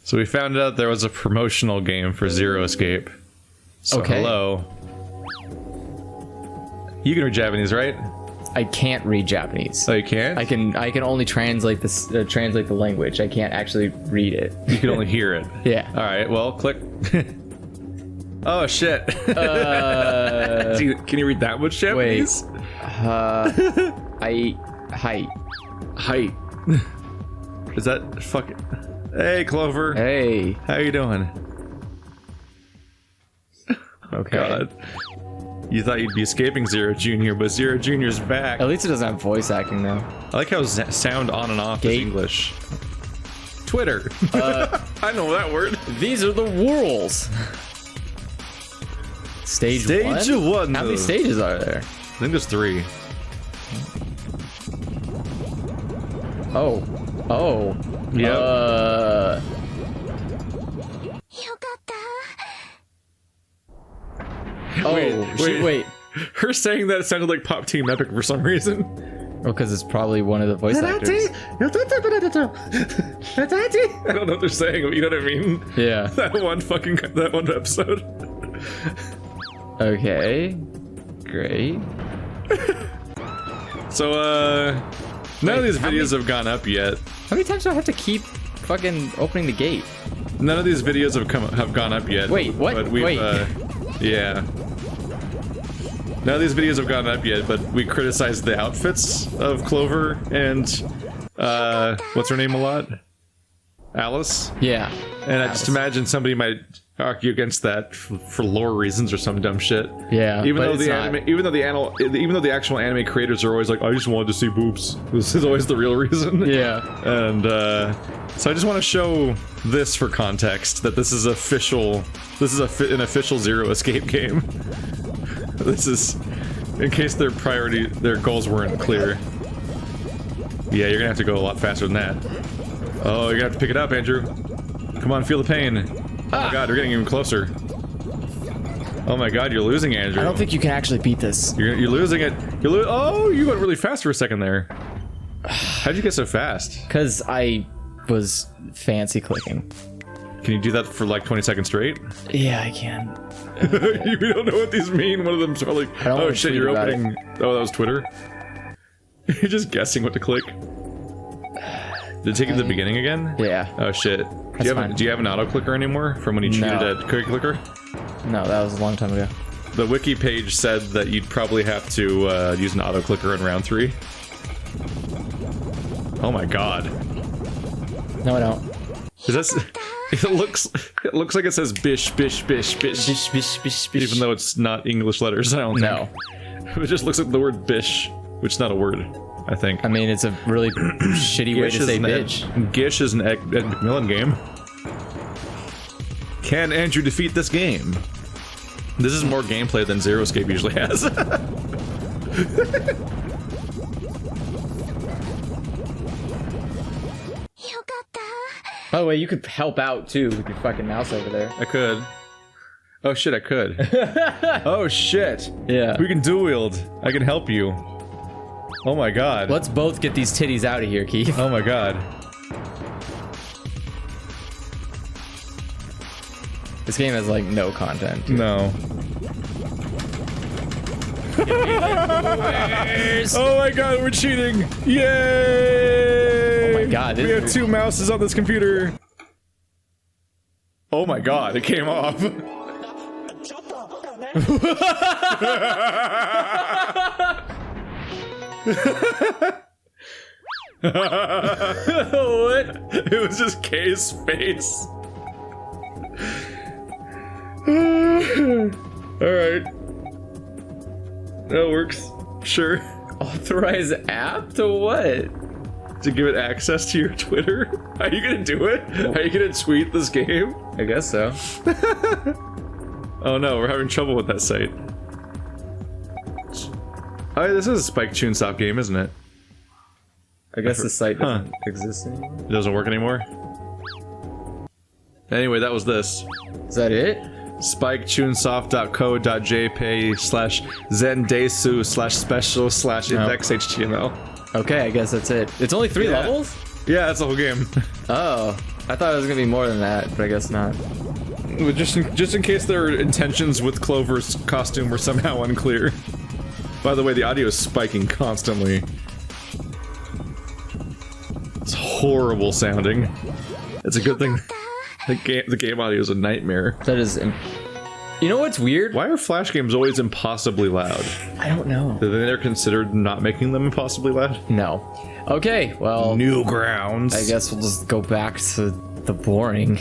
So we found out there was a promotional game for Zero Escape. So hello. You can read Japanese, right? I can't read Japanese. Oh, you can't? I can only translate this translate the language. I can't actually read it. You can only hear it. Yeah. All right. Well, click. Oh shit. Can you read that much Japanese? Wait. Height. Is that fucking? Hey, Clover. Hey. How you doing? Okay. God. You thought you'd be escaping Zero Junior, but Zero Junior's back. At least it doesn't have voice acting though. I like how sound on and off is English. Twitter. I know that word. These are the rules. Stage one? How many stages are there? I think there's 3. Oh. Yeah. Wait. Her saying that sounded like Pop Team Epic for some reason. Well, because it's probably one of the voice actors. I don't know what they're saying, but you know what I mean? Yeah. That one episode. Okay. Great. So, none of these videos have gone up yet. How many times do I have to keep fucking opening the gate? None of these videos have gone up yet. Wait, what? But we've, yeah. None of these videos have gone up yet, but we criticized the outfits of Clover and, what's her name a lot? Alice? Yeah. And I just imagine somebody might argue against that for lore reasons or some dumb shit. Yeah. Even though the actual anime creators are always like, I just wanted to see boobs. This is always the real reason. Yeah. And so I just want to show this for context that this is official. This is an official Zero Escape game. This is in case their goals weren't clear. Yeah, you're gonna have to go a lot faster than that. Oh, you're gonna have to pick it up, Andrew. Come on, feel the pain. Oh my god, you're getting even closer. Oh my god, you're losing, Andrew. I don't think you can actually beat this. You're losing it. Oh, you went really fast for a second there. How'd you get so fast? Because I was fancy clicking. Can you do that for like 20 seconds straight? Yeah, I can. You don't know what these mean. One of them's probably like, oh shit, you're opening. Oh, that was Twitter. You're just guessing what to click. Did it take you to the beginning again? Yeah. Oh shit. Do you have an auto clicker anymore from when you cheated at Cookie Clicker? No, that was a long time ago. The wiki page said that you'd probably have to use an auto clicker in round 3. Oh my god. No, I don't. Is this? It looks like it says bish bish bish bish. Bish bish bish bish. Even though it's not English letters, I don't think. No. It just looks like the word bish, which is not a word, I think. I mean, it's a really shitty way to say bitch. Gish is an Ed McMillan game. Can Andrew defeat this game? This is more gameplay than Zero Escape usually has. By the way, you could help out too with your fucking mouse over there. I could. Oh shit, I could. Oh shit. Yeah. We can dual wield. I can help you. Oh my god. Let's both get these titties out of here, Keith. Oh my god. This game has like no content. No. Oh my god, we're cheating! Yay! Oh my god, we have 2 mouses on this computer. Oh my god, it came off. What? It was just K's face. Alright. That works. Sure. Authorize app to what? To give it access to your Twitter? Are you gonna do it? Are you gonna tweet this game? I guess so. Oh no, we're having trouble with that site. Oh, this is a Spike Chunsoft game, isn't it? I guess the site doesn't exist anymore. It doesn't work anymore? Anyway, that was this. Is that it? spikechunsoft.co.jp/zendesu/special/index.html. Okay, I guess that's it. It's only 3 levels? Yeah, that's the whole game. Oh. I thought it was gonna be more than that, but I guess not. Just in case their intentions with Clover's costume were somehow unclear. By the way, the audio is spiking constantly. It's horrible sounding. It's a good thing the game audio is a nightmare. That is... You know what's weird? Why are Flash games always impossibly loud? I don't know. Do they're considered not making them impossibly loud? No. Okay, well... Newgrounds. I guess we'll just go back to the boring.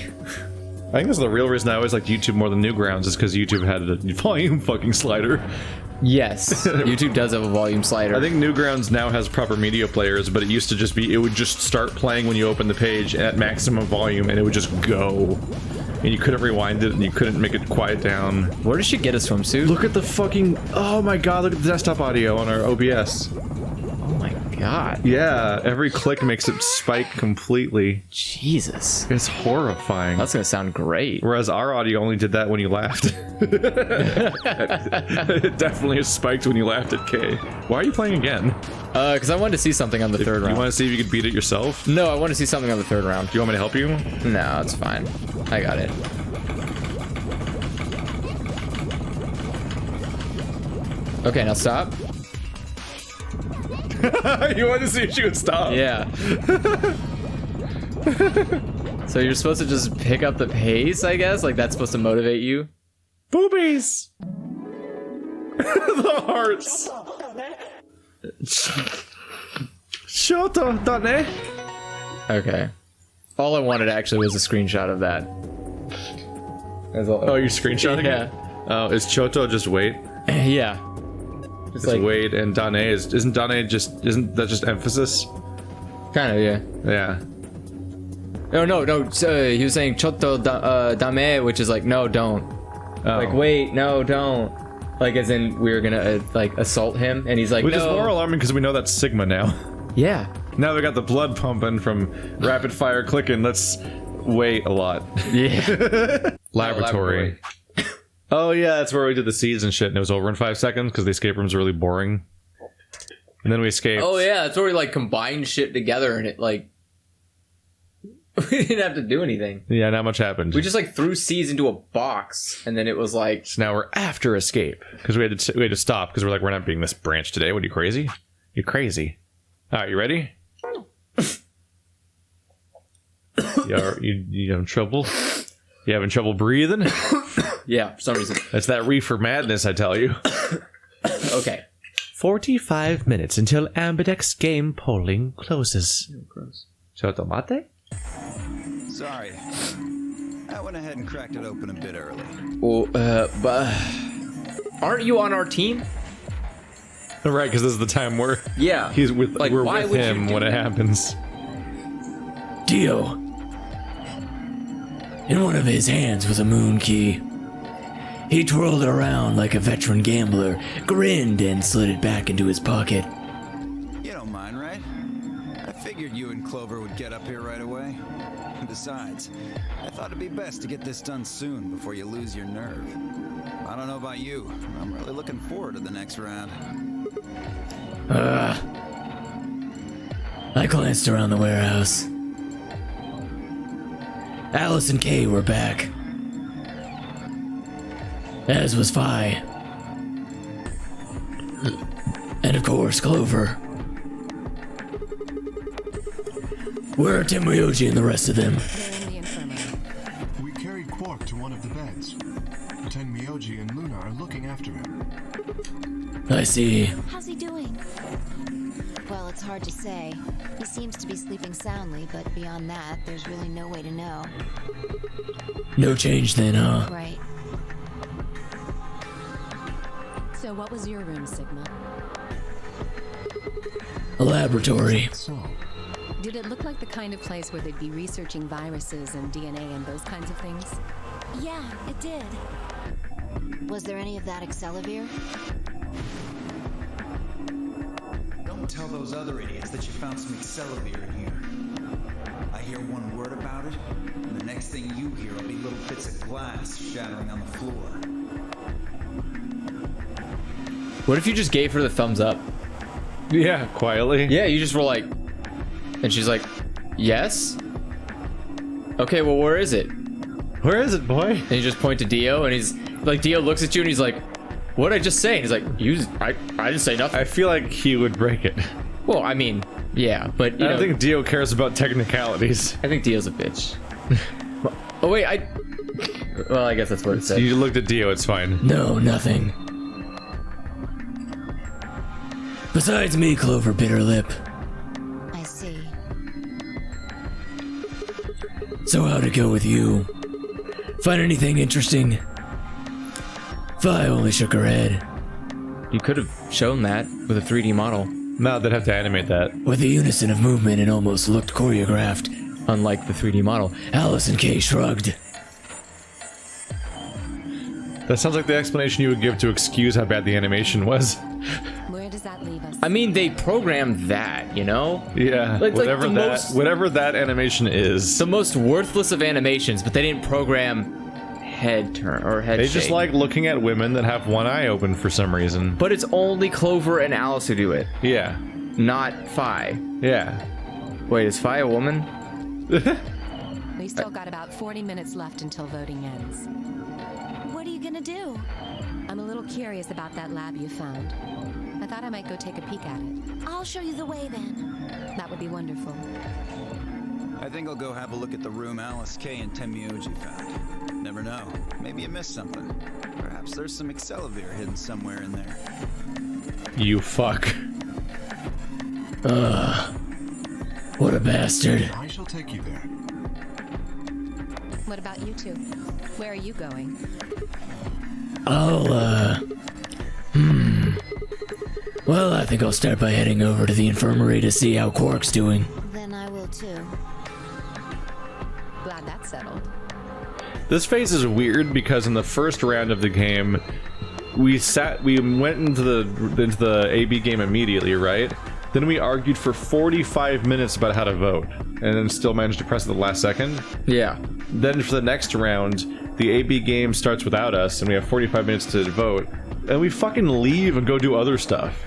I think that's the real reason I always liked YouTube more than Newgrounds, is because YouTube had a volume fucking slider. Yes, YouTube does have a volume slider. I think Newgrounds now has proper media players, but it used to just be, it would just start playing when you open the page at maximum volume, and it would just go. And you couldn't rewind it, and you couldn't make it quiet down. Where did she get us from, Sue? Look at the fucking, oh my god, look at the desktop audio on our OBS. Oh my god. Yeah, every click makes it spike completely. Jesus. It's horrifying. That's gonna sound great. Whereas our audio only did that when you laughed. It definitely is spiked when you laughed at K. Why are you playing again? Because I wanted to see something on the third round. You want to see if you could beat it yourself? No, I want to see something on the third round. Do you want me to help you? No, it's fine. I got it. Okay, now stop. You wanted to see if she would stop? Yeah. So you're supposed to just pick up the pace, I guess? Like that's supposed to motivate you? Boobies! The hearts! Shoto, dane? Okay. All I wanted actually was a screenshot of that. That's all. Oh, you're screenshotting Yeah. it? Oh, is Choto just wait? Yeah. It's like wait, and dane isn't that just emphasis? Kind of, yeah. Yeah. No. So he was saying choto dame, which is like no, don't. Oh. Like wait, no, don't. Like as in we were gonna like assault him, and he's like, Which no. is more alarming because we know that's Sigma now. Yeah. Now we got the blood pumping from rapid fire clicking. Let's wait a lot. Yeah. Laboratory. Oh yeah, that's where we did the seeds and shit, and it was over in 5 seconds because the escape room's really boring. And then we escaped. Oh yeah, that's where we like combined shit together, and it like we didn't have to do anything. Yeah, not much happened. We just like threw seeds into a box, and then it was like. So now we're after escape because we had to stop because we're like, we're not being this branch today. What are you, crazy? You're crazy. All right, you ready? You having trouble? You having trouble breathing? Yeah, for some reason. That's that reefer madness, I tell you. Okay. 45 minutes until Ambidex Game polling closes. Oh, gross. Chotomate? Sorry. I went ahead and cracked it open a bit early. Well, but aren't you on our team? Right, because this is the time where Yeah. we're with him when it happens. Dio. In one of his hands was a moon key. He twirled it around like a veteran gambler, grinned, and slid it back into his pocket. You don't mind, right? I figured you and Clover would get up here right away. And besides, I thought it'd be best to get this done soon before you lose your nerve. I don't know about you, I'm really looking forward to the next round. I glanced around the warehouse. Alice and Kay were back. As was Phi. And of course, Clover. Where are Timoyoji and the rest of them? They're in the infirmary. We carried Quark to one of the beds. Tenmyoji and Luna are looking after him. I see. How's he doing? Well, it's hard to say. He seems to be sleeping soundly, but beyond that, there's really no way to know. No change then, huh? Right. So what was your room, Sigma? A laboratory. So, Did it look like the kind of place where they'd be researching viruses and DNA and those kinds of things? Yeah, it did. Was there any of that Excelivir? Don't tell those other idiots that you found some Excelivir in here. I hear one word about it, and the next thing you hear will be little bits of glass shattering on the floor. What if you just gave her the thumbs up? Yeah, quietly. Yeah, you just were like... And she's like, yes? okay, well, where is it? Where is it, boy? And you just point to Dio, and he's like, Dio looks at you, and he's like, what did I just say? And he's like, I didn't say nothing. I feel like he would break it. Well, I mean, yeah, but you I know, don't think Dio cares about technicalities. I think Dio's a bitch. Oh wait, well, I guess that's what it said. You looked at Dio, it's fine. No, nothing. Besides me, Clover bit her lip. I see. So how'd it go with you? Find anything interesting? Vi only shook her head. You could have shown that with a 3D model. No, they'd have to animate that. With a unison of movement, it almost looked choreographed. Unlike the 3D model, Alice and Kay shrugged. That sounds like the explanation you would give to excuse how bad the animation was. Where does that leave us? I mean, they programmed that, you know? Yeah, Like whatever that animation is. the most worthless of animations, but they didn't program head turn or head They shake. just like looking at women that have one eye open for some reason. But it's only Clover and Alice who do it, Yeah. not Fi. Yeah. Wait, is Fi a woman? We still got about 40 minutes left until voting ends. What are you gonna do? I'm a little curious about that lab you found. I thought I might go take a peek at it. I'll show you the way then. That would be wonderful. I think I'll go have a look at the room Alice, Kay, and Tenmyoji found. Never know. Maybe you missed something. Perhaps there's some Excelavir hidden somewhere in there. You fuck. What a bastard. I shall take you there. What about you two? Where are you going? Well, I think I'll start by heading over to the infirmary to see how Quark's doing. Then I will too. Glad that's settled. This phase is weird because in the first round of the game, we went into the AB game immediately, right? Then we argued for 45 minutes about how to vote, and then still managed to press it at the last second. Yeah. Then for the next round, the AB game starts without us, and we have 45 minutes to vote, and we fucking leave and go do other stuff.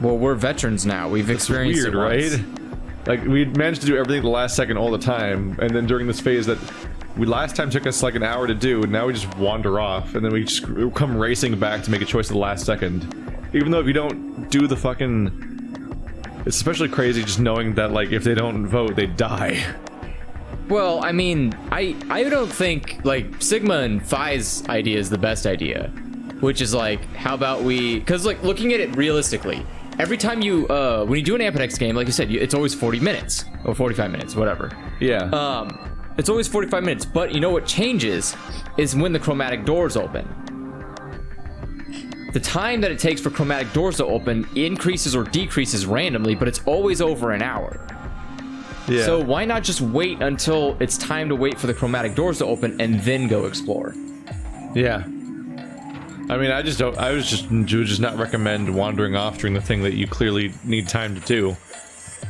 Well, we're veterans now. We've experienced Weird, it once. right? Like, we managed to do everything at the last second all the time, and then during this phase that last time took us like an hour to do, and now we just wander off, and then we just come racing back to make a choice at the last second. Even though if you don't do the fucking... It's especially crazy just knowing that, like, if they don't vote, they die. Well, I mean, I don't think, like, Sigma and Phi's idea is the best idea. Which is like, how about we... Because, like, looking at it realistically, every time you, when you do an Ambidex game, like you said, it's always 40 minutes. Or 45 minutes, whatever. Yeah. It's always 45 minutes, but you know what changes is when the chromatic doors open. The time that it takes for chromatic doors to open increases or decreases randomly, but it's always over an hour. Yeah. So why not just wait until it's time to wait for the chromatic doors to open and then go explore? Yeah. I mean, I would just not recommend wandering off during the thing that you clearly need time to do.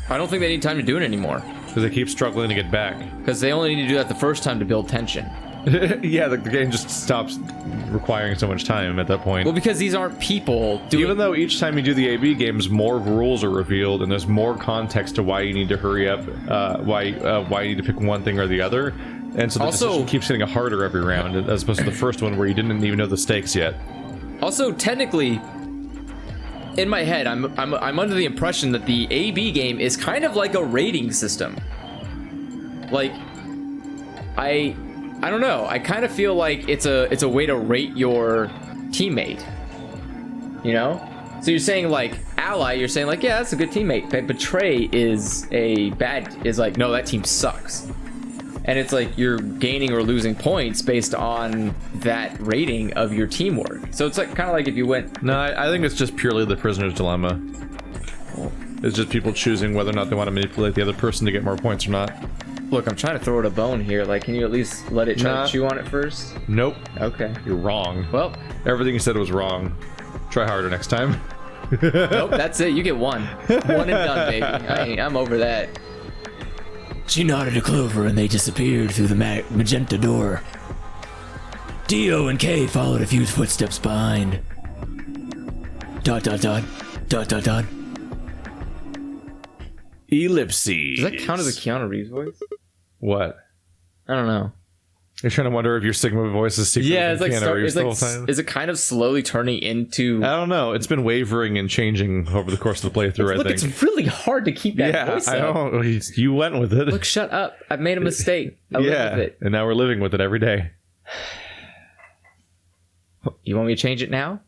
I don't think they need time to do it anymore. Because they keep struggling to get back. Because they only need to do that the first time to build tension. Yeah, the game just stops requiring so much time at that point. Well, because these aren't people doing... Even though each time you do the AB games, more rules are revealed, and there's more context to why you need to hurry up, why you need to pick one thing or the other. And so the decision keeps getting harder every round, as opposed to the first one where you didn't even know the stakes yet. Also, technically, in my head, I'm under the impression that the AB game is kind of like a rating system. Like, I don't know. I kind of feel like it's a way to rate your teammate. You know? So you're saying like ally, you're saying like, yeah, that's a good teammate. But betray is like, no, that team sucks. And it's like you're gaining or losing points based on that rating of your teamwork. So it's like kind of like if you went... No, I think it's just purely the prisoner's dilemma. It's just people choosing whether or not they want to manipulate the other person to get more points or not. Look, I'm trying to throw it a bone here. Like, can you at least let it try to chew on it first? Nope. Okay. You're wrong. Well, everything you said was wrong. Try harder next time. Nope, that's it. You get one. One and done, baby. I'm over that. She nodded to Clover and they disappeared through the magenta door. Dio and Kay followed a few footsteps behind. ... Ellipses. Does that count as a Keanu Reeves voice? What? I don't know. You're trying to wonder if your Sigma voice is secretly It's like, the whole time. is it kind of slowly turning into... I don't know. It's been wavering and changing over the course of the playthrough, I think. It's really hard to keep that voice up. I don't. You went with it. Look, shut up. I've made a mistake. I live with it. And now we're living with it every day. You want me to change it now?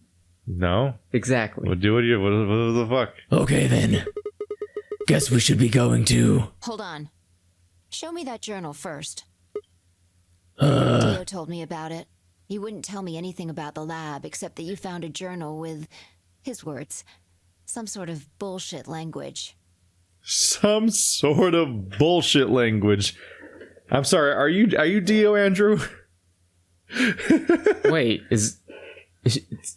No. Exactly. Well, do what you... What the fuck? Okay, then. Guess we should be going to... Hold on. Show me that journal first. Dio told me about it. He wouldn't tell me anything about the lab except that you found a journal with, his words, some sort of bullshit language. Some sort of bullshit language. I'm sorry. Are you Dio, Andrew? Wait,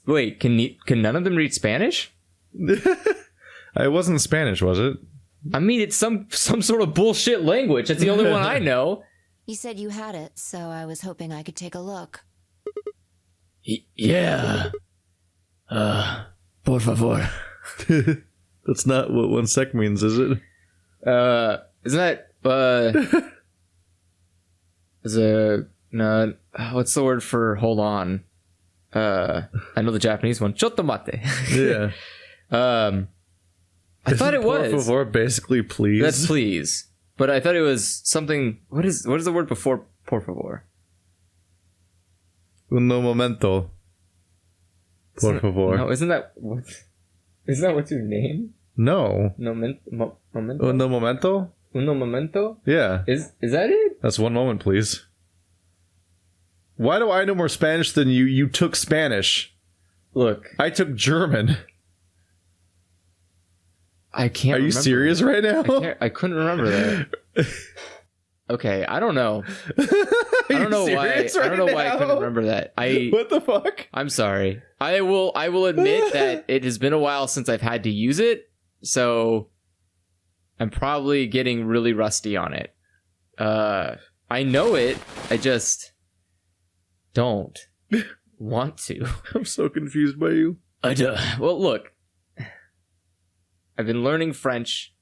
wait, can none of them read Spanish? It wasn't Spanish, was it? I mean, it's some sort of bullshit language. That's the only one I know. You said you had it, so I was hoping I could take a look. Yeah. Por favor. That's not what 1 sec means, is it? Isn't that, no, what's the word for hold on? I know the Japanese one. Chotomate. Yeah. I thought it was. Por favor, basically, please. That's please. But I thought it was something. What is the word before por favor? Uno momento. Por favor. No, isn't that what's your name? No. Momento. Uno momento? Uno momento? Yeah. Is that it? That's 1 moment, please. Why do I know more Spanish than you? You took Spanish. Look, I took German. I can't. Are you serious right now? I couldn't remember that. Okay, I don't know. I don't know why. I don't know why I couldn't remember that. What the fuck? I'm sorry. I will admit that it has been a while since I've had to use it, so I'm probably getting really rusty on it. I know it. I just don't want to. I'm so confused by you. Well, look. I've been learning French.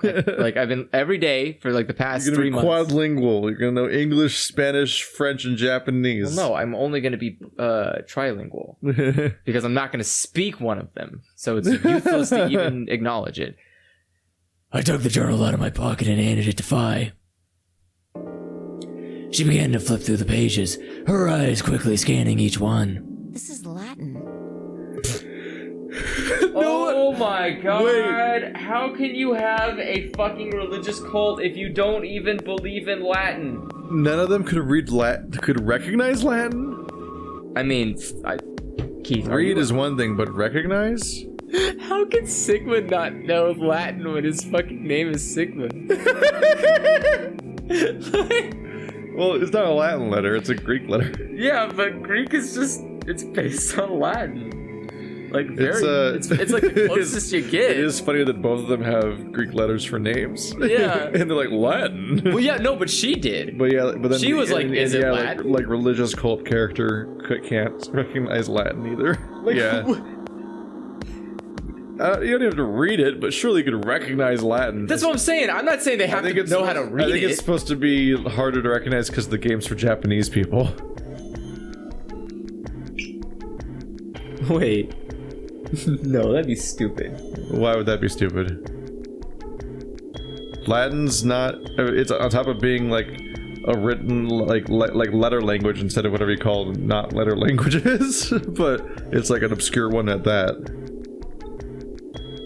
Like I've been every day for like the past 3 months. You're gonna be quadlingual. You're gonna know English, Spanish, French, and Japanese. Well, no, I'm only gonna be trilingual because I'm not gonna speak one of them. So it's useless to even acknowledge it. I took the journal out of my pocket and handed it to Fi. She began to flip through the pages, her eyes quickly scanning each one. This is Latin. Oh my god! Wait. How can you have a fucking religious cult if you don't even believe in Latin? None of them could read Latin. Could recognize Latin? I mean, Keith, read is one thing, but recognize? How can Sigma not know Latin when his fucking name is Sigma? Well, it's not a Latin letter; it's a Greek letter. Yeah, but Greek is it's based on Latin. Like it's like the closest you get. It is funny that both of them have Greek letters for names. Yeah, and they're like Latin. Well, yeah, no, but she did. But yeah, but then she was like, "Is it Latin?" Like religious cult character can't recognize Latin either. Like, yeah. You don't have to read it, but surely you could recognize Latin. That's what I'm saying. I'm not saying they have to know how to read it. I think it's supposed to be harder to recognize because the game's for Japanese people. Wait. No, that'd be stupid. Why would that be stupid? Latin's not... It's on top of being like a written like letter language instead of whatever you call not letter languages. But it's like an obscure one at that.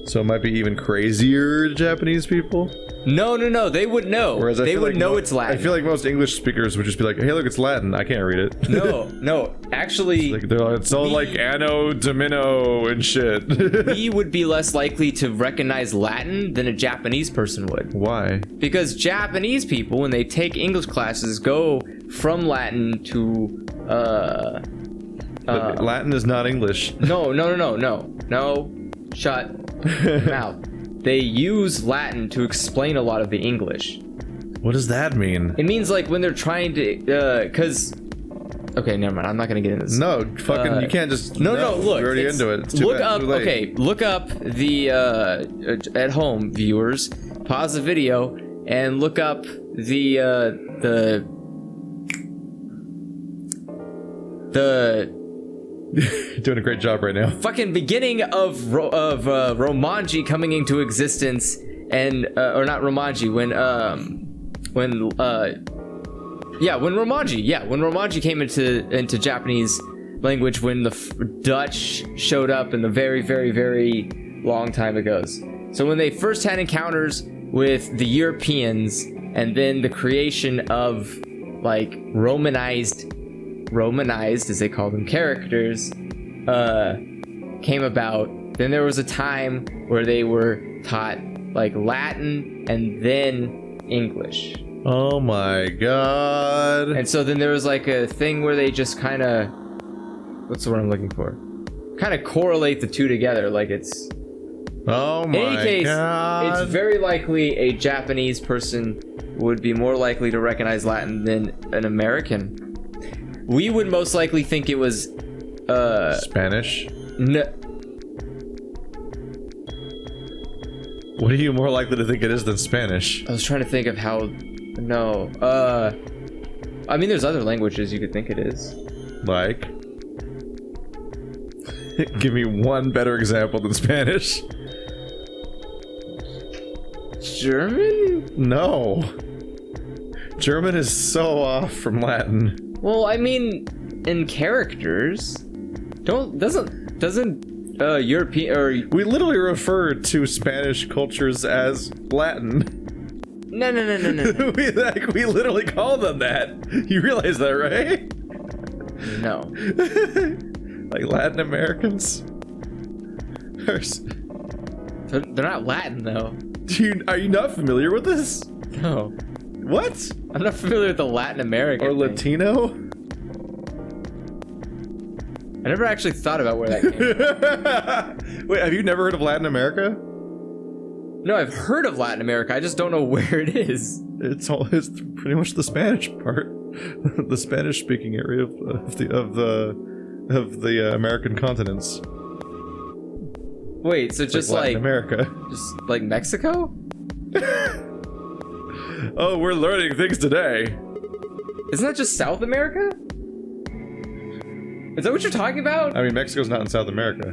So it might be even crazier to Japanese people. No, they would know. Whereas they would know it's Latin. I feel like most English speakers would just be like, hey, look, it's Latin. I can't read it. No. Actually... It's all like Anno Domino and shit. We would be less likely to recognize Latin than a Japanese person would. Why? Because Japanese people, when they take English classes, go from Latin to... Latin is not English. No. Shut your mouth. They use Latin to explain a lot of the English. What does that mean? It means like when they're trying to, okay, never mind. I'm not gonna get into this. No, fucking, you can't just. No. Look, we're already into it. It's too look bad, up. too late. Okay, look up the at home viewers. Pause the video and look up the Doing a great job right now. fucking beginning of Romanji coming into existence, and or not Romanji, when Romanji came into Japanese language, when the Dutch showed up in the very, very, very long time ago. So when they first had encounters with the Europeans, and then the creation of like Romanized as they call them characters came about, then there was a time where they were taught like Latin and then English. Oh my god. And so then there was like a thing where they just kind of, what's the word I'm looking for? Kind of correlate the two together, like it's. Oh my god. In any case, it's very likely a Japanese person would be more likely to recognize Latin than an American. We would most likely think it was Spanish? No. What are you more likely to think it is than Spanish? I was trying to think of how. No. I mean, there's other languages you could think it is. Like? Give me one better example than Spanish. German? No. German is so off from Latin. Well, I mean, in characters, doesn't European or we literally refer to Spanish cultures as Latin. No. we literally call them that. You realize that, right? No. Like Latin Americans. They're not Latin though. Are you not familiar with this? No. What? I'm not familiar with the Latin American or thing. Latino? I never actually thought about where that came from. Wait, have you never heard of Latin America? No, I've heard of Latin America. I just don't know where it is. It's pretty much the Spanish part, the Spanish-speaking area of the American continents. Wait, so just Latin America, just like Mexico? Oh, we're learning things today. Isn't that just South America? Is that what you're talking about? I mean, Mexico's not in South America.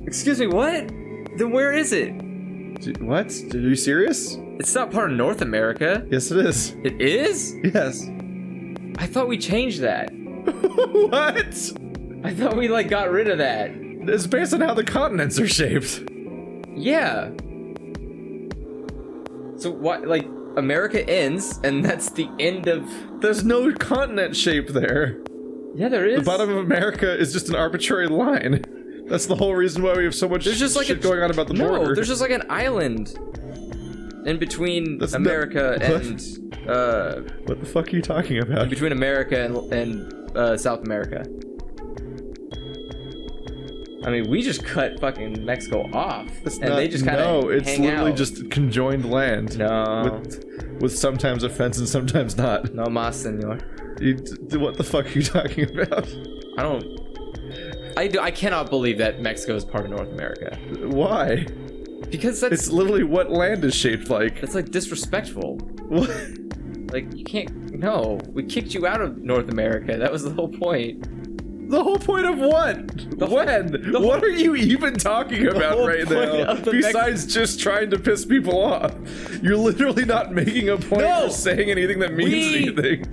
Excuse me, what? Then where is it? What? Are you serious? It's not part of North America. Yes, it is. It is? Yes. I thought we changed that. What? I thought we, like, got rid of that. It's based on how the continents are shaped. Yeah. So what, like, America ends, and that's the end of... There's no continent shape there. Yeah, there is. The bottom of America is just an arbitrary line. That's the whole reason why we have so much shit going on about the border. No, there's just like an island in between America and... what the fuck are you talking about? In between America and South America. I mean, we just cut fucking Mexico off, they just kind of it's literally just conjoined land. No. With sometimes a fence and sometimes not. No mas, senor. What the fuck are you talking about? I cannot believe that Mexico is part of North America. Why? Because it's literally what land is shaped like. That's like disrespectful. What? Like, you can't... No, we kicked you out of North America. That was the whole point. The whole point of what? What are you even talking about right now? Besides just trying to piss people off. You're literally not making a point or saying anything that means anything.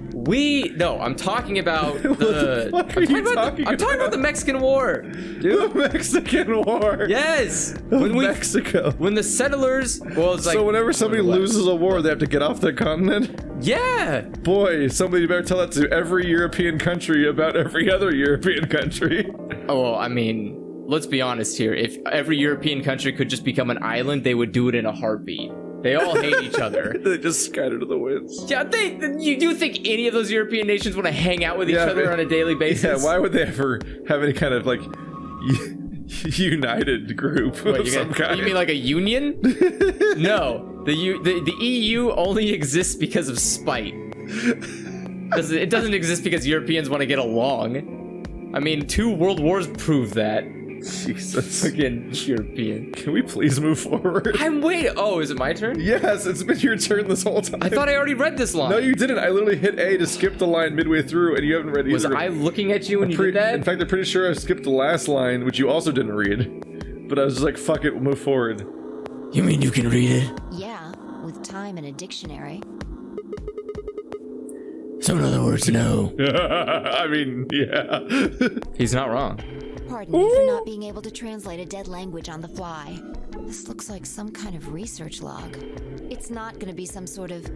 No, I'm talking about What the fuck are you talking about? I'm talking about the Mexican War, dude. The Mexican War? Yes! Mexico. When the settlers... Well, it's like... So whenever somebody loses a war, they have to get off their continent? Yeah! Boy, somebody better tell that to every European country about every other European country. Oh, well, I mean, let's be honest here. If every European country could just become an island, they would do it in a heartbeat. They all hate each other. They just scatter to the winds. Yeah, you do think any of those European nations want to hang out with each other on a daily basis? Yeah, why would they ever have any kind of, like, united group of some kind? You mean like a union? No, the EU only exists because of spite. It doesn't exist because Europeans want to get along. I mean, 2 world wars prove that. Jesus. Fucking European. Can we please move forward? I'm waiting. Oh, is it my turn? Yes, it's been your turn this whole time. I thought I already read this line. No, you didn't. I literally hit A to skip the line midway through, and you haven't read either. Was I looking at you when you did that? In fact, I'm pretty sure I skipped the last line, which you also didn't read. But I was just like, fuck it, we'll move forward. You mean you can read it? Yeah, with time and a dictionary. So in other words, no. I mean, yeah. He's not wrong. Pardon me for not being able to translate a dead language on the fly. This looks like some kind of research log. It's not gonna be some sort of,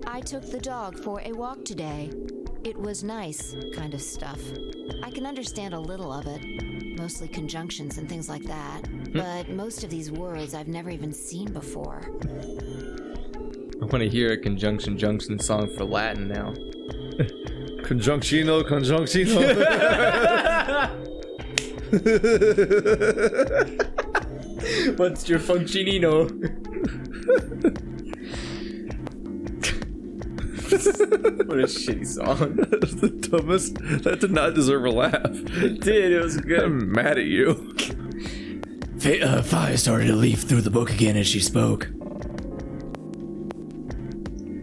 I took the dog for a walk today. It was nice kind of stuff. I can understand a little of it, mostly conjunctions and things like that. But most of these words I've never even seen before. I want to hear a conjunction junction song for Latin now. Conjunctino. What's your functionino? What a shitty song. That's the dumbest. That did not deserve a laugh. It did, it was good. I'm mad at you. Fire started to leaf through the book again as she spoke.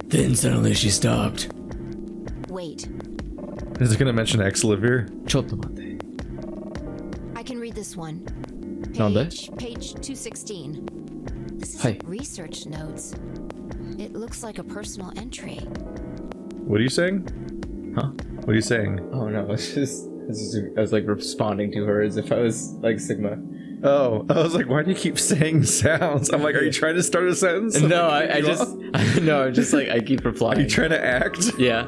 Then suddenly she stopped. Wait, Is it gonna mention Exlivir? I can read this one. Page 216. This is Hi. research notes. It looks like a personal entry. What are you saying? Huh? What are you saying? Oh no, I was like responding to her as if I was like Sigma. Oh, I was like, why do you keep saying sounds? I'm like, are you trying to start a sentence? No, Like, I just no, I'm just like I keep replying. Are you trying to act? Yeah.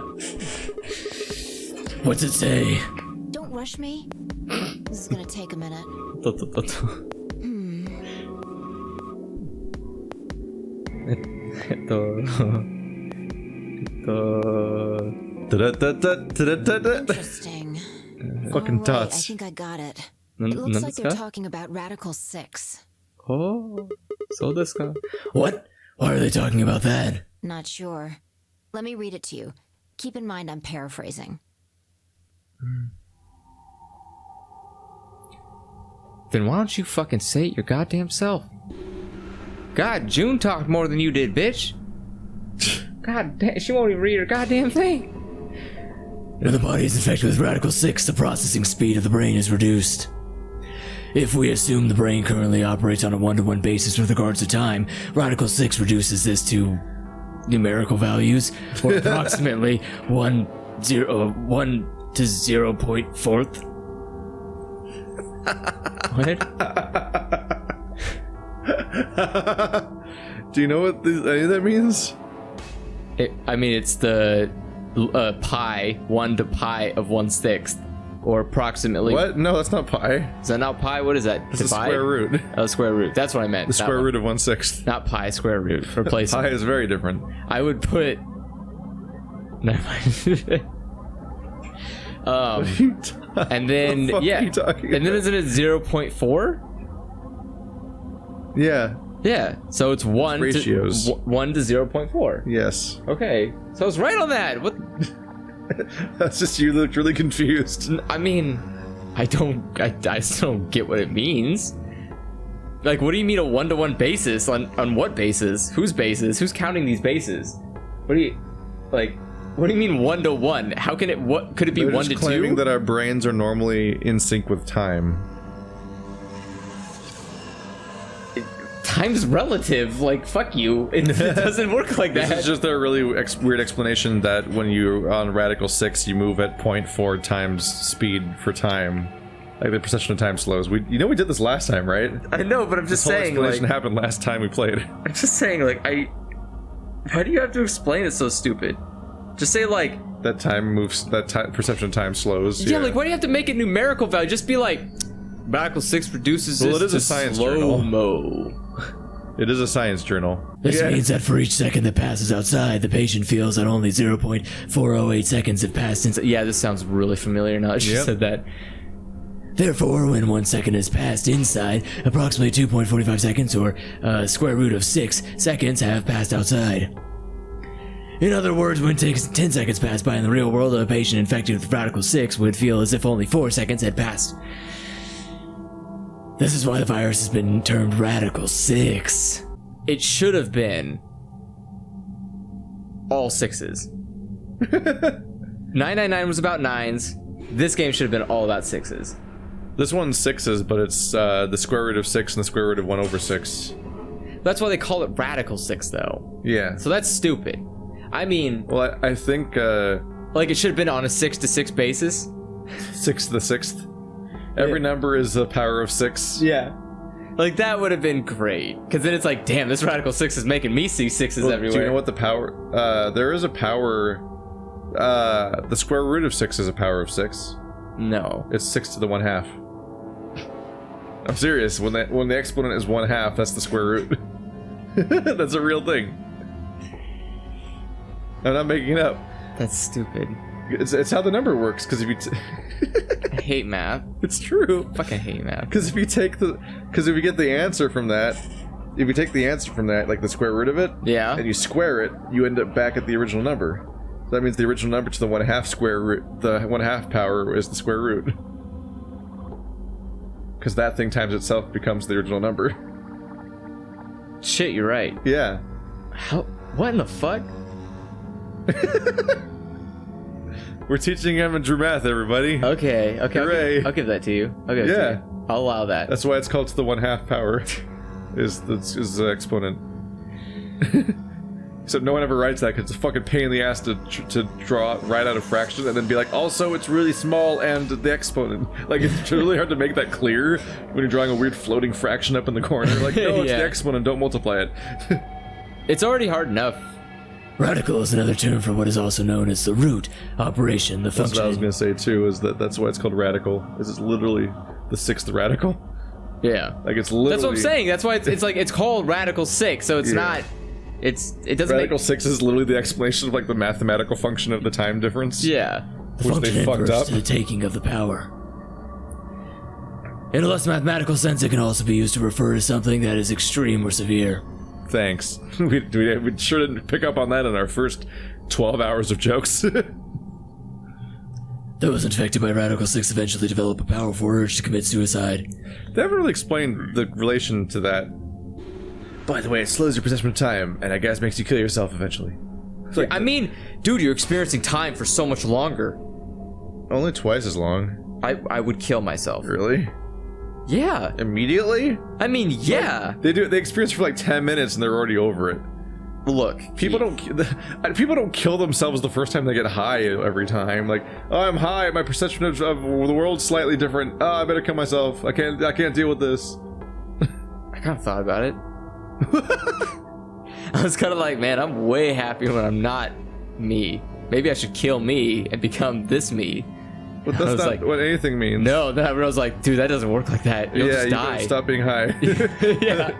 What's it say? Don't rush me. This is gonna take a minute. Interesting. Fucking Right, dots. I think I got it. It looks like they're talking about Radical 6. Oh, so this guy. What? Why are they talking about that? Not sure. Let me read it to you. Keep in mind I'm paraphrasing. Then why don't you fucking say it your goddamn self? God, June talked more than you did, bitch. God damn, she won't even read her goddamn thing. When the body is infected with Radical 6, the processing speed of the brain is reduced. If we assume the brain currently operates on a one-to-one basis with regards to time, Radical 6 reduces this to numerical values, or approximately 1 to 0.4th. What? Do you know what any of that means? I mean, it's the pi, 1 to pi of 1/6, or approximately. What? No, that's not pi. Is that not pi? What is that? It's the Divide? square root. Oh, square root. That's what I meant. The square root of 1/6. Not pi, square root. For placement. Pi is very different. I would put. Never mind. And then What the fuck yeah, are you talking and then about? isn't it 0.4? Yeah. Yeah, so it's 1 Ratios. to 1 to 0.4. Yes. Okay, so I was right on that. What? That's just you looked really confused. I mean, I still don't get what it means. Like, what do you mean a 1-to-1 basis? On what basis? Whose basis? Who's counting these bases? What do you like? What do you mean 1-to-1? How can it? What could it be? They're 1 just to 2? claiming that our brains are normally in sync with time. Time's relative. Like, fuck you. It doesn't work like that. This is just a really weird explanation that when you're on Radical 6, you move at 0.4 times speed for time. Like the perception of time slows. We did this last time, right? I know, but I'm just This whole saying. explanation Like, happened last time we played. I'm just saying. Like, why do you have to explain it so stupid? Just say like. That time moves. That perception of time slows. Yeah, like, why do you have to make it numerical value? Just be like, Radical 6 reduces Well, this it is to a science journal. slow-mo. It is a science journal. This means that for each second that passes outside, the patient feels that only 0.408 seconds have passed since. Yeah, this sounds really familiar now that you Yep. said that. Therefore, when 1 second has passed inside, approximately 2.45 seconds, or square root of 6 seconds, have passed outside. In other words, when 10 seconds pass by in the real world, a patient infected with Radical 6 would feel as if only 4 seconds had passed. This is why the virus has been termed Radical 6. It should have been all 6s. 999 was about 9s. This game should have been all about 6s. This one's 6s, but it's the square root of 6 and the square root of 1/6. That's why they call it Radical 6, though. Yeah. So that's stupid. I mean, Well, I think like it should have been on a 6 to 6 basis. 6 to the 6th. Every number is a power of 6. Yeah. Like that would have been great. Because then it's like, damn, this Radical 6 is making me see 6s everywhere. Do you know what the power... there is a power... the square root of 6 is a power of 6. No. It's 6 to the 1/2. I'm serious. When the exponent is 1/2, that's the square root. That's a real thing. I'm not making it up. That's stupid. It's how the number works. Because if you, I hate math. it's true. Fucking hate math. Because if you get the answer from that, like the square root of it, Yeah. and you square it, you end up back at the original number. So that means the original number to the 1/2 square root, the 1/2 power is the square root. Because that thing times itself becomes the original number. Shit, you're right. Yeah. How? What in the fuck? We're teaching amateur math, everybody. Okay. Hooray. I'll give that to you. I'll give it to Yeah. you. I'll allow that. That's why it's called to the 1/2 power. is the exponent. Except no one ever writes that because it's a fucking pain in the ass to write out a fraction and then be like, also it's really small and the exponent. Like it's really hard to make that clear when you're drawing a weird floating fraction up in the corner. Like, no, it's Yeah. the exponent, don't multiply it. It's already hard enough. Radical is another term for what is also known as the root, operation, the That's what I was function. gonna say too, is that's why it's called radical. Is it's literally the 6th radical. Yeah. Like it's literally... That's what I'm saying. That's why it's like it's called Radical 6, so it's Yeah. not. It doesn't Radical make. 6 is literally the explanation of like the mathematical function of the time difference. Yeah. The Which function they fucked inverse up. to the taking of the power. In a less mathematical sense, it can also be used to refer to something that is extreme or severe. Thanks. We sure didn't pick up on that in our first 12 hours of jokes. Those infected by Radical 6 eventually develop a powerful urge to commit suicide. They haven't really explained the relation to that. By the way, it slows your perception of time, and I guess makes you kill yourself eventually. It's like, I mean, dude, you're experiencing time for so much longer. only twice as long. I would kill myself. Really? Yeah. Immediately? I mean, yeah. They experience for like 10 minutes and they're already over it. Look, People don't kill themselves the first time they get high every time. Like, oh, I'm high, my perception of the world's slightly different. Oh, I better kill myself. I can't deal with this. I kind of thought about it. I was kind of like, man, I'm way happier when I'm not me. Maybe I should kill me and become this me. But I that's was not like, what anything means. No, then I was like, dude, that doesn't work like that. You'll just you die. better stop being high. Yeah.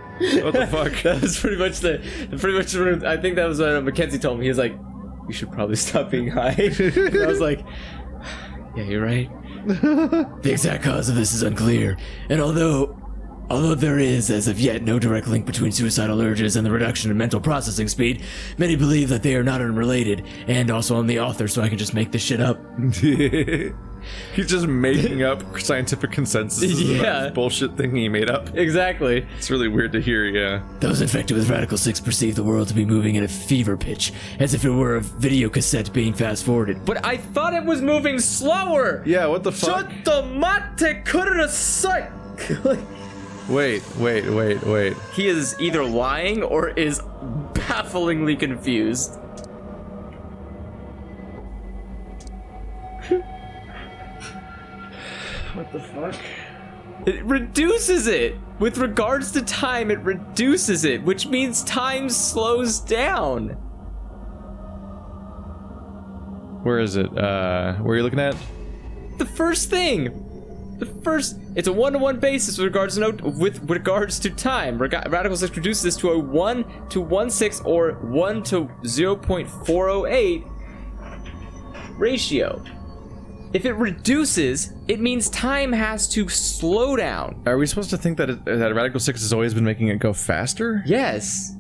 What the fuck? That was pretty much I think that was what Mackenzie told me. He was like, you should probably stop being high. And I was like, yeah, you're right. The exact cause of this is unclear, and although there is, as of yet, no direct link between suicidal urges and the reduction in mental processing speed, many believe that they are not unrelated, and also I'm the author, so I can just make this shit up. He's just making up scientific consensus about Yeah. this bullshit thing he made up. Exactly. It's really weird to hear, yeah. Those infected with Radical 6 perceive the world to be moving at a fever pitch, as if it were a video cassette being fast-forwarded. But I thought it was moving slower. Yeah, what the fuck? Shut the mate kurra psych. Wait. He is either lying or is bafflingly confused. What the fuck? It reduces it. With regards to time, it reduces it, which means time slows down. Where is it? Where are you looking at? The first thing. It's a 1-to-1 basis with regards to time. Radical 6 reduces this to a 1-to-1/6 or 1-to-0.408 ratio. If it reduces, it means time has to slow down. Are we supposed to think that that Radical 6 has always been making it go faster? Yes.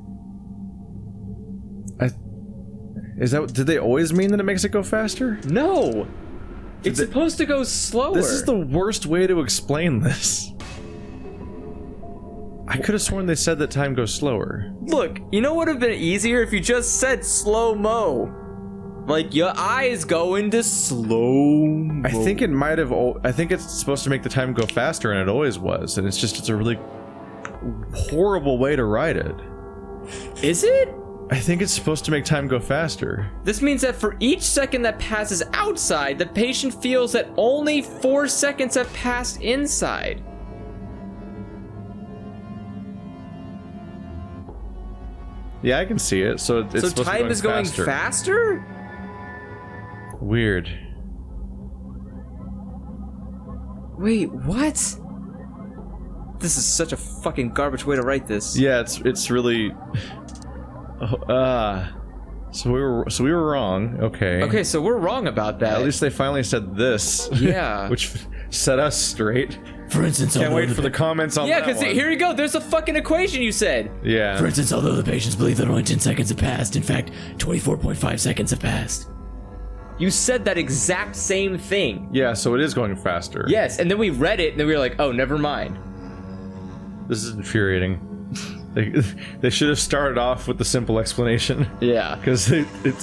Did they always mean that it makes it go faster? No. It's supposed to go slower. This is the worst way to explain this. I could have sworn they said that time goes slower. Look, you know what would have been easier if you just said slow-mo? Like, your eyes go into slow-mo. I think it might have. I think it's supposed to make the time go faster, and it always was. And it's a really horrible way to write it. Is it? I think it's supposed to make time go faster. This means that for each second that passes outside, the patient feels that only 4 seconds have passed inside. Yeah, I can see it. So it's supposed time to be is going faster? Weird. Wait, what? This is such a fucking garbage way to write this. Yeah, it's really. So we were wrong. Okay. Okay, so we're wrong about that. At least they finally said this. Yeah. Which set us straight. For instance, Can't wait for the comments on yeah, that because one. here you go. There's a fucking equation you said. Yeah. For instance, although the patients believe that only 10 seconds have passed, in fact, 24.5 seconds have passed. You said that exact same thing. Yeah, so it is going faster. Yes, and then we read it, and then we were like, oh, never mind. This is infuriating. They should have started off with the simple explanation. Yeah. Because it's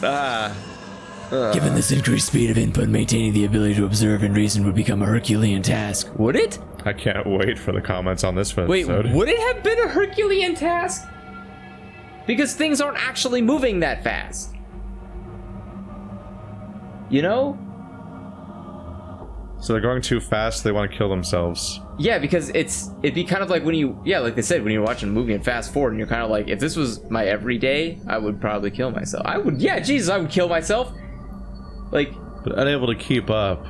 Given this increased speed of input, maintaining the ability to observe and reason would become a Herculean task. Would it? I can't wait for the comments on this episode. Wait, would it have been a Herculean task? Because things aren't actually moving that fast. You know? So they're going too fast, they want to kill themselves. Yeah, because it'd be kind of like when you, yeah, like they said, when you're watching a movie and fast forward and you're kind of like, if this was my everyday, I would probably kill myself. I would, yeah, Jesus, I would kill myself. Like, But unable to keep up.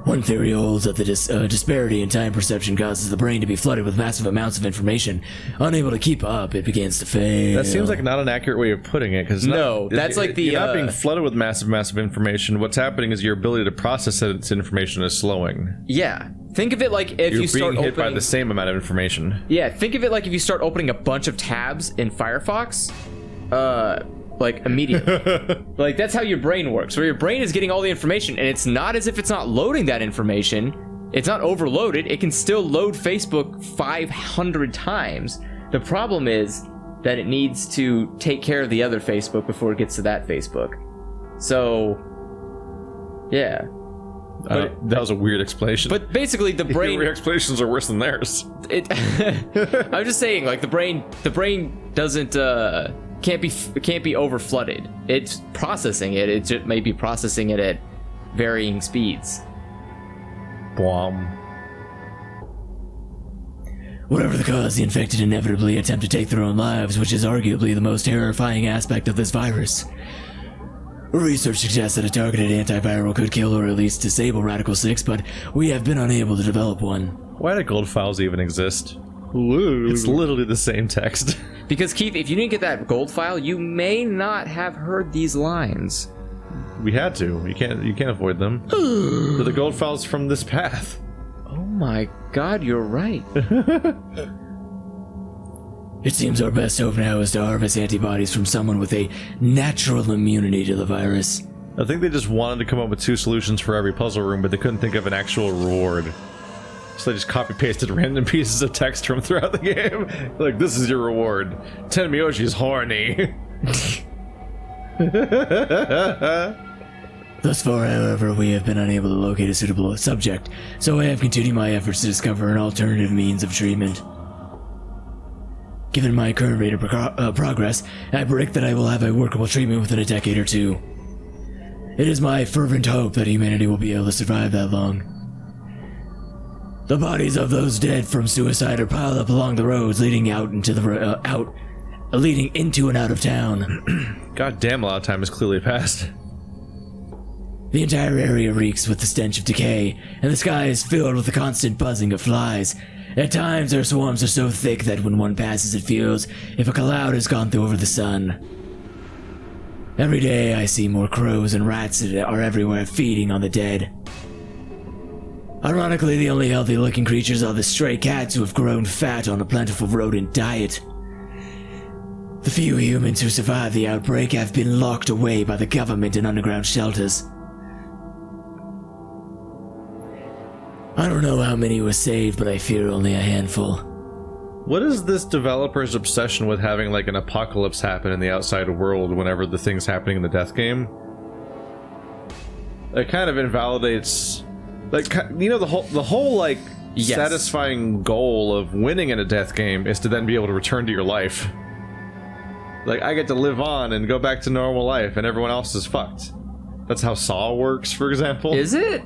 One theory holds that the disparity in time perception causes the brain to be flooded with massive amounts of information. Unable to keep up, it begins to fail. That seems like not an accurate way of putting it, because No, that's like the, you're not being flooded with massive information. What's happening is your ability to process its information is slowing. yeah. Think of it like if You're you start being hit opening... by the same amount of information. Yeah, think of it like if you start opening a bunch of tabs in Firefox, like immediately. Like that's how your brain works, where your brain is getting all the information, and it's not as if it's not loading that information. It's not overloaded. It can still load Facebook 500 times. The problem is that it needs to take care of the other Facebook before it gets to that Facebook. So, yeah. That was a weird explanation. But basically, the brain... Your explanations are worse than theirs. I'm just saying, like the brain doesn't can't be over flooded. It's processing it. It just may be processing it at varying speeds. Blom. Whatever the cause, the infected inevitably attempt to take their own lives, which is arguably the most terrifying aspect of this virus. Research suggests that a targeted antiviral could kill or at least disable Radical 6, but we have been unable to develop one. Why do gold files even exist? It's literally the same text. Because Keith, if you didn't get that gold file, you may not have heard these lines. We had to. You can't avoid them. They're the gold files from this path. Oh my god, you're right. It seems our best hope now is to harvest antibodies from someone with a natural immunity to the virus. I think they just wanted to come up with 2 solutions for every puzzle room, but they couldn't think of an actual reward. So they just copy-pasted random pieces of text from throughout the game. Like, this is your reward. Tenmyoshi's horny. Thus far, however, we have been unable to locate a suitable subject, so I have continued my efforts to discover an alternative means of treatment. Given my current rate of progress, I predict that I will have a workable treatment within a decade or 2. It is my fervent hope that humanity will be able to survive that long. The bodies of those dead from suicide are piled up along the roads leading out into the leading into and out of town. God damn, a lot of time has clearly passed. The entire area reeks with the stench of decay, and the sky is filled with the constant buzzing of flies. At times, their swarms are so thick that when one passes, it feels if a cloud has gone through over the sun. Every day, I see more crows and rats that are everywhere feeding on the dead. Ironically, the only healthy-looking creatures are the stray cats who have grown fat on a plentiful rodent diet. The few humans who survived the outbreak have been locked away by the government in underground shelters. I don't know how many was saved, but I fear only a handful. What is this developer's obsession with having like an apocalypse happen in the outside world whenever the thing's happening in the death game? It kind of invalidates, like, you know, the whole like satisfying goal of winning in a death game is to then be able to return to your life. Like, I get to live on and go back to normal life, and everyone else is fucked. That's how Saw works, for example. Is it?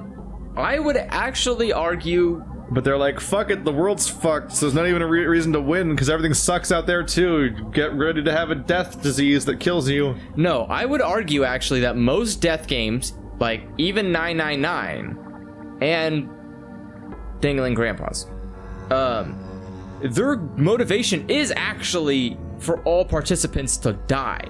I would actually argue... But they're like, fuck it, the world's fucked, so there's not even a reason to win, because everything sucks out there too. Get ready to have a death disease that kills you. No, I would argue, actually, that most death games, like, even 999, and Dingling Grandpas, their motivation is actually for all participants to die.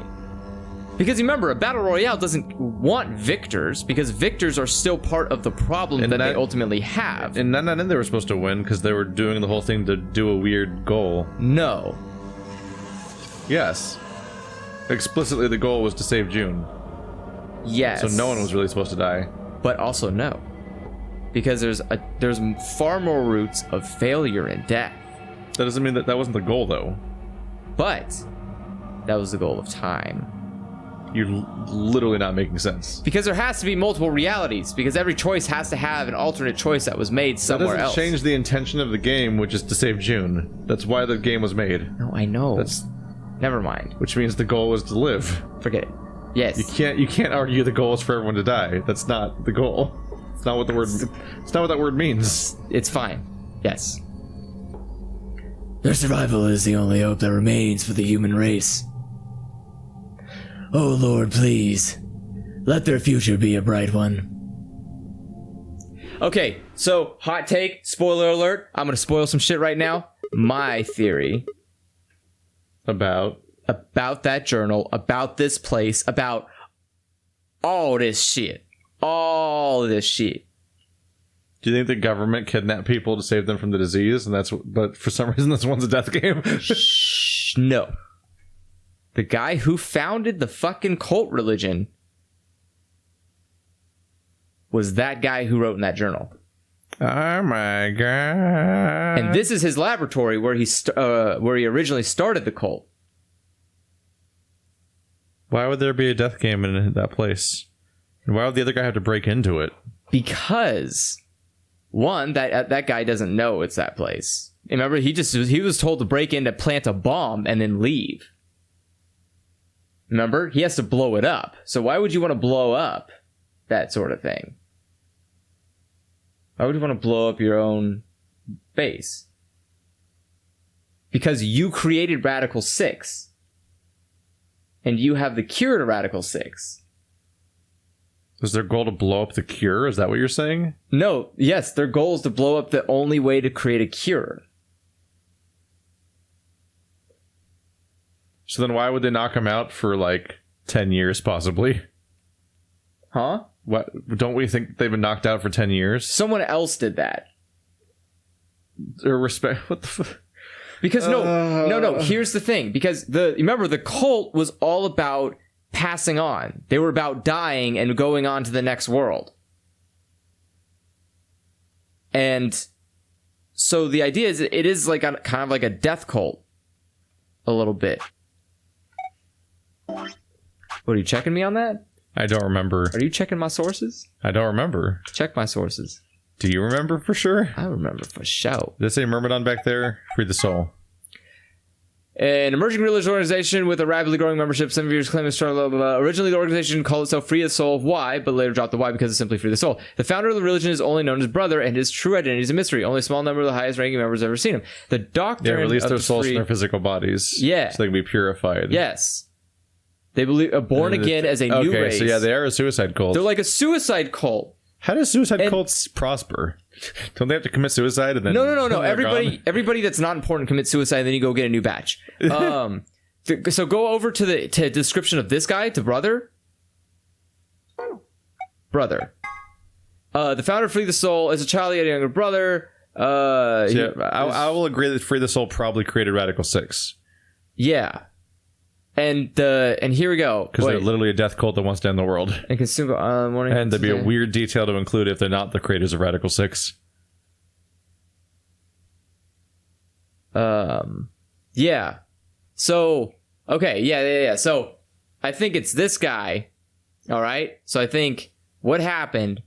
Because remember, a battle royale doesn't want victors, because victors are still part of the problem that they ultimately have. And then they were supposed to win because they were doing the whole thing to do a weird goal. No. Yes. Explicitly, the goal was to save June. Yes. So no one was really supposed to die. But also no. Because there's far more roots of failure and death. That doesn't mean that wasn't the goal, though. But that was the goal of time. You're literally not making sense. Because there has to be multiple realities. Because every choice has to have an alternate choice that was made somewhere else. That doesn't change the intention of the game, which is to save June. That's why the game was made. No, I know. Never mind. Which means the goal was to live. Forget it. Yes. You can't argue the goal is for everyone to die. That's not the goal. It's not what the word. It's not what that word means. It's fine. Yes. Their survival is the only hope that remains for the human race. Oh Lord, please, let their future be a bright one. Okay, so hot take, spoiler alert. I'm gonna spoil some shit right now. My theory about that journal, about this place, about all this shit. All this shit. Do you think the government kidnapped people to save them from the disease, and but for some reason this one's a death game? Shh, no. The guy who founded the fucking cult religion was that guy who wrote in that journal. Oh my god. And this is his laboratory where he originally started the cult. Why would there be a death game in that place? And why would the other guy have to break into it? Because, one, that guy doesn't know it's that place. Remember, he was told to break in to plant a bomb and then leave. Remember? He has to blow it up. So why would you want to blow up that sort of thing? Why would you want to blow up your own base? Because you created Radical 6. And you have the cure to Radical 6. Was their goal to blow up the cure? Is that what you're saying? No, yes, their goal is to blow up the only way to create a cure. So then why would they knock him out for like 10 years possibly? Huh? What? Don't we think they've been knocked out for 10 years? Someone else did that. Or respect? What the fuck? Because no, here's the thing. Because remember, the cult was all about passing on. They were about dying and going on to the next world. And so the idea is it is like kind of like a death cult. A little bit. What, are you checking me on that? I don't remember. Are you checking my sources? I don't remember. Check my sources. Do you remember for sure? I remember for sure. Did it say Myrmidon back there? Free the soul. An emerging religious organization with a rapidly growing membership. Some viewers claim to start blah, blah, blah. Originally, the organization called itself Free the Soul. Why? But later dropped the why because it's simply Free the Soul. The founder of the religion is only known as Brother, and his true identity is a mystery. Only a small number of the highest-ranking members have ever seen him. The doctrine release their of souls from their physical bodies. Yeah. So they can be purified. Yes. They believe born again as a new race. Okay, so yeah, they are a suicide cult. They're like a suicide cult. How do suicide cults prosper? Don't they have to commit suicide and then? No. Everybody that's not important commits suicide, and then you go get a new batch. So go over to the description of this guy, to Brother. The founder of Free the Soul is a child of a younger brother. I will agree that Free the Soul probably created Radical 6. Yeah. And here we go. Because they're literally a death cult that wants to end the world. And consume morning. And there'd be a weird detail to include if they're not the creators of Radical 6. Yeah. So, okay, yeah. So, I think it's this guy. All right. So, I think what happened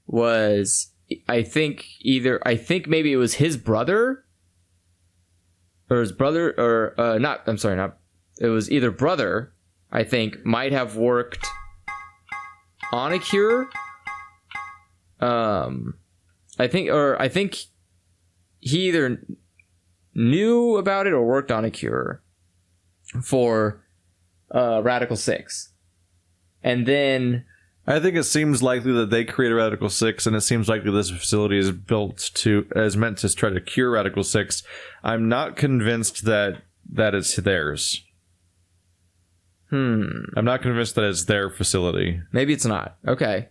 was, I think maybe it was his brother, or his brother, or it was either brother, I think, might have worked on a cure. I think he either knew about it or worked on a cure for Radical 6. And then I think it seems likely that they created Radical 6, and it seems likely this facility is meant to try to cure Radical 6. I'm not convinced that it's theirs. I'm not convinced that it's their facility. Maybe it's not. Okay.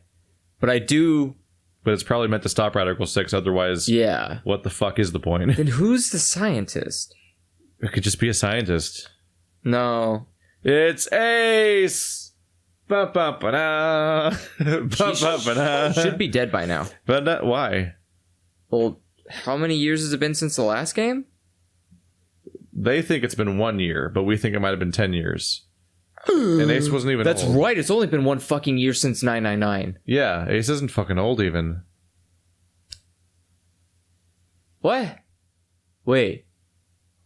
But I do... But it's probably meant to stop Radical 6, otherwise... Yeah. What the fuck is the point? Then who's the scientist? It could just be a scientist. No. It's Ace! Ba-ba-ba-da. Ba-ba-ba-da. Should be dead by now. But why? Well, how many years has it been since the last game? They think it's been 1 year, but we think it might have been 10 years. And Ace wasn't even That's old. right, it's only been 1 fucking year since 999. Yeah, Ace isn't fucking old even. What? Wait.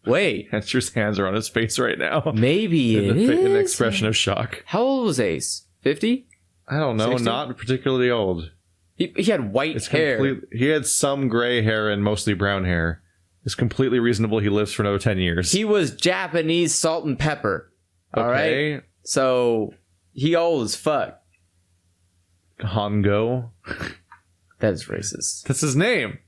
Andrew's hands are on his face right now. Maybe it is. An expression of shock. How old was Ace? 50? I don't know, 60? not particularly old. He had white hair. He had some gray hair and mostly brown hair. It's completely reasonable he lives for another 10 years. He was Japanese salt and pepper. All Okay. right? So, he old as fuck. Hongo. That is racist. That's his name.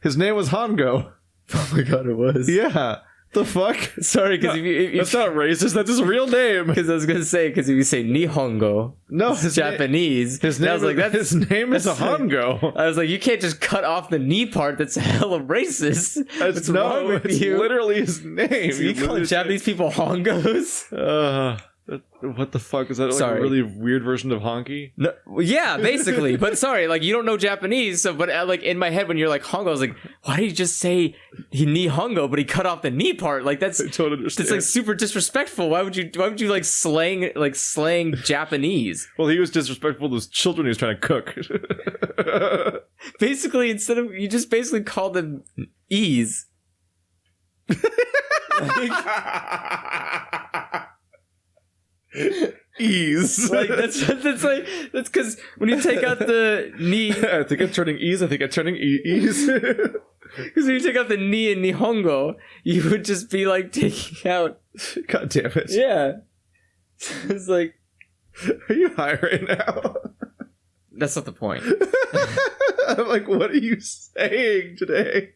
His name was Hongo. Oh my god, it was. Yeah. The fuck? Sorry, because if That's not racist. That's his real name. Because I was gonna say, because if you say Nihongo, No, it's Japanese. His name, I was like, that's, his name is a Hongo. I was like, you can't just cut off the knee part. That's hella racist. What's wrong with it's you? literally his name. So you call Japanese people Hongos? What the fuck is that? Like Sorry. a really weird version of honky? No, yeah, basically. But sorry, like you don't know Japanese. So, but like in my head, when you're like Hongo, I was like, why did he just say he Nihongo, but he cut off the knee part? Like that's I don't understand. It's like super disrespectful. Why would you like slang Japanese? Well, he was disrespectful to those children he was trying to cook. Basically, instead of you just basically called them E's. Ease. Like that's because when you take out the knee, I think I'm turning E's. I think I'm turning E's. because when you take out the knee in Nihongo, you would just be like taking out. God damn it. Yeah, it's like, Are you high right now? that's not the point. I'm like, what are you saying today?